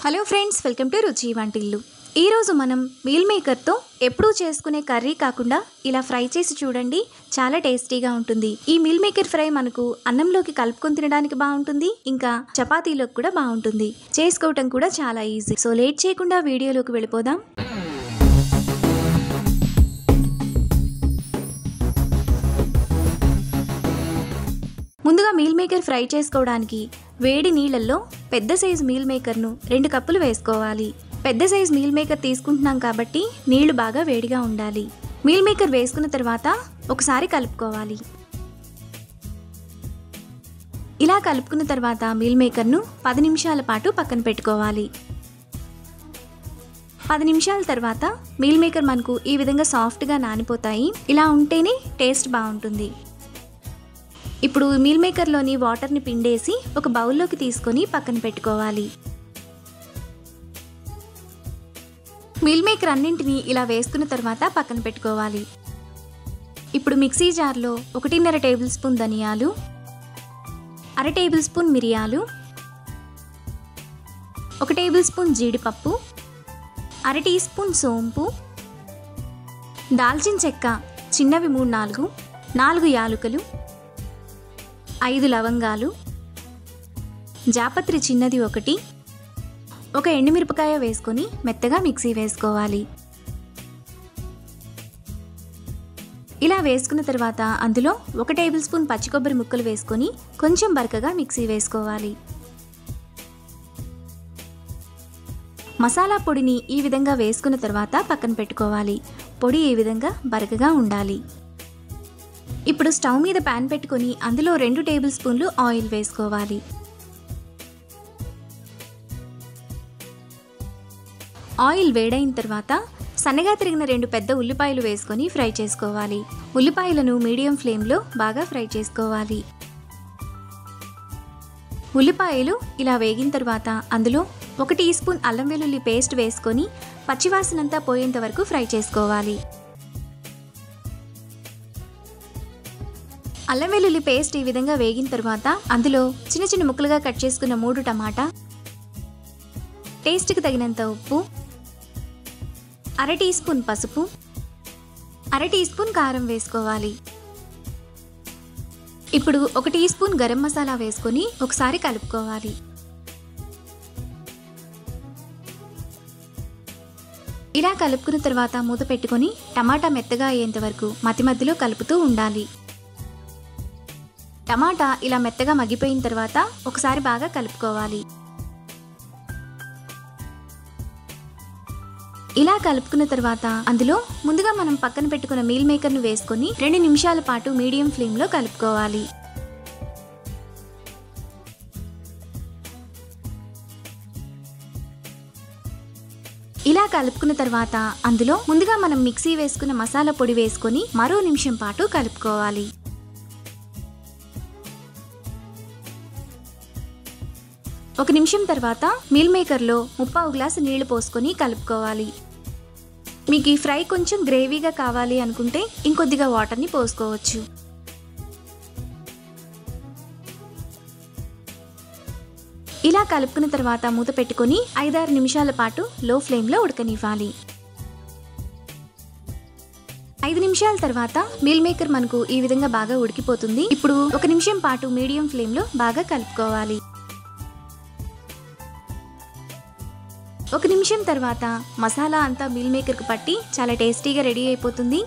Hello friends, welcome to రుచి వంటిల్లు. ఈరోజు మనం మీల్ మేకర్తో ఎప్పుడూ చేసుకునే కర్రీ కాకుండా ఇలా ఫ్రై చేసి చూడండి, చాలా టేస్టీగా ఉంటుంది. ఈ మీల్ మేకర్ ఫ్రై మనకు అన్నంలోకి కలుపుకొని తినడానికి బాగుంటుంది, ఇంకా చపాతీలోకి కూడా బాగుంటుంది. చేసుకోవటం కూడా చాలా ఈజీ. సో లేట్ చేయకుండా వీడియోలోకి వెళ్ళిపోదాం. ముందుగా మీల్ మేకర్ ఫ్రై చేసుకోవడానికి వేడి నీళ్ళల్లో పెద్ద సైజు మీల్ మేకర్ను 2 కప్పులు వేసుకోవాలి. పెద్ద సైజు మీల్ మేకర్ తీసుకుంటున్నాం కాబట్టి నీళ్లు బాగా వేడిగా ఉండాలి. మీల్ మేకర్ వేసుకున్న తర్వాత ఒకసారి కలుపుకోవాలి. ఇలా కలుపుకున్న తర్వాత మీల్ మేకర్ను 10 నిమిషాల పాటు పక్కన పెట్టుకోవాలి. 10 నిమిషాల తర్వాత మీల్ మేకర్ మనకు ఈ విధంగా సాఫ్ట్గా నానిపోతాయి. ఇలా ఉంటేనే టేస్ట్ బాగుంటుంది. ఇప్పుడు మీల్ మేకర్లోని వాటర్ని పిండేసి ఒక బౌల్లోకి తీసుకొని పక్కన పెట్టుకోవాలి. మీల్ మేకర్ అన్నింటినీ ఇలా వేసుకున్న తర్వాత పక్కన పెట్టుకోవాలి. ఇప్పుడు మిక్సీ జార్లో 1.5 టేబుల్ స్పూన్ ధనియాలు, 1/2 టేబుల్ స్పూన్ మిరియాలు, 1 టేబుల్ స్పూన్ జీడిపప్పు, 1/2 టీ స్పూన్ సోంపు, దాల్చిన చెక్క చిన్నవి 3-4, 4 యాలకులు, 5 లవంగాలు, జాపత్రి చిన్నది 1, ఒక ఎండుమిరపకాయ వేసుకొని మెత్తగా మిక్సీ వేసుకోవాలి. ఇలా వేసుకున్న తర్వాత అందులో 1 టేబుల్ స్పూన్ పచ్చి కొబ్బరి ముక్కలు వేసుకొని కొంచెం బరకగా మిక్సీ వేసుకోవాలి. మసాలా పొడిని ఈ విధంగా వేసుకున్న తర్వాత పక్కన పెట్టుకోవాలి. పొడి ఈ విధంగా బరకగా ఉండాలి. ఇప్పుడు స్టవ్ మీద ప్యాన్ పెట్టుకొని అందులో 2 టేబుల్ స్పూన్లు ఆయిల్ వేసుకోవాలి. ఆయిల్ వేడైన తర్వాత సన్నగా తరిగిన 2 పెద్ద ఉల్లిపాయలు వేసుకొని ఫ్రై చేసుకోవాలి. ఉల్లిపాయలను మీడియం ఫ్లేమ్లో బాగా ఫ్రై చేసుకోవాలి. ఉల్లిపాయలు ఇలా వేగిన తర్వాత అందులో 1 టీ స్పూన్ అల్లం వెల్లుల్లి పేస్ట్ వేసుకొని పచ్చివాసనంతా పోయేంత వరకు ఫ్రై చేసుకోవాలి. అల్లం వెల్లుల్లి పేస్ట్ ఈ విధంగా వేగిన తర్వాత అందులో చిన్న చిన్న ముక్కలుగా కట్ చేసుకున్న 3 టమాటా, టేస్ట్కి తగినంత ఉప్పు, 1/2 టీ స్పూన్ పసుపు, 1/2 టీ స్పూన్ కారం వేసుకోవాలి. ఇప్పుడు 1 టీ స్పూన్ గరం మసాలా వేసుకొని ఒకసారి కలుపుకోవాలి. ఇలా కలుపుకున్న తర్వాత మూత పెట్టుకొని టమాటా మెత్తగా అయ్యేంత వరకు మధ్య మధ్యలో కలుపుతూ ఉండాలి. టమాటా ఇలా మెత్తగా మగ్గిపోయిన తర్వాత ఒకసారి బాగా కలుపుకోవాలి. ఇలా కలుపుకున్న తర్వాత అందులో ముందుగా మనం పక్కన పెట్టుకున్న మీల్ మేకర్ను వేసుకొని 2 నిమిషాల పాటు మీడియం ఫ్లేమ్లో కలుపుకోవాలి. ఇలా కలుపుకున్న తర్వాత అందులో ముందుగా మనం మిక్సీ వేసుకున్న మసాలా పొడి వేసుకొని మరో నిమిషం పాటు కలుపుకోవాలి. ఒక నిమిషం తర్వాత మీల్ మేకర్లో 3/4 గ్లాసు నీళ్లు పోసుకొని కలుపుకోవాలి. మీకు ఈ ఫ్రై కొంచెం గ్రేవీగా కావాలి అనుకుంటే ఇంకొద్దిగా వాటర్ని పోసుకోవచ్చు. ఇలా కలుపుకున్న తర్వాత మూత పెట్టుకొని 5-6 నిమిషాల పాటు లో ఫ్లేమ్లో ఉడకనివ్వాలి. 5 నిమిషాల తర్వాత మీల్ మేకర్ మనకు ఈ విధంగా బాగా ఉడికిపోతుంది. ఇప్పుడు 1 నిమిషం పాటు మీడియం ఫ్లేమ్లో బాగా కలుపుకోవాలి. 1 నిమిషం తర్వాత మసాలా అంతా మీల్ మేకర్కి పట్టి చాలా టేస్టీగా రెడీ అయిపోతుంది.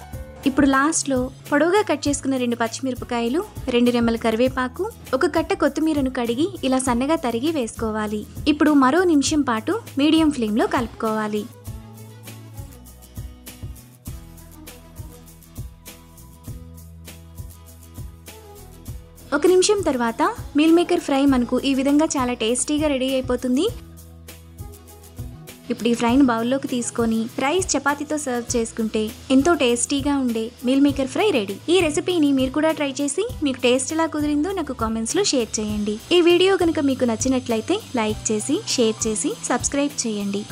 ఇప్పుడు లాస్ట్లో పొడవుగా కట్ చేసుకున్న 2 పచ్చిమిరపకాయలు, 2 రెమ్మల కరివేపాకు, 1 కట్ట కొత్తిమీరను కడిగి ఇలా సన్నగా తరిగి వేసుకోవాలి. ఇప్పుడు మరో నిమిషం పాటు మీడియం ఫ్లేమ్లో కలుపుకోవాలి. ఒక నిమిషం తర్వాత మీల్ మేకర్ ఫ్రై మనకు ఈ విధంగా చాలా టేస్టీగా రెడీ అయిపోతుంది. ఇప్పుడు ఈ ఫ్రైని బౌల్లోకి తీసుకొని రైస్ చపాతీతో సర్వ్ చేసుకుంటే ఎంతో టేస్టీగా ఉండే మీల్ మేకర్ ఫ్రై రెడీ. ఈ రెసిపీని మీరు కూడా ట్రై చేసి మీకు టేస్ట్ ఎలా కుదిరిందో నాకు కామెంట్స్లో షేర్ చేయండి. ఈ వీడియో కనుక మీకు నచ్చినట్లయితే లైక్ చేసి, షేర్ చేసి, సబ్స్క్రైబ్ చేయండి.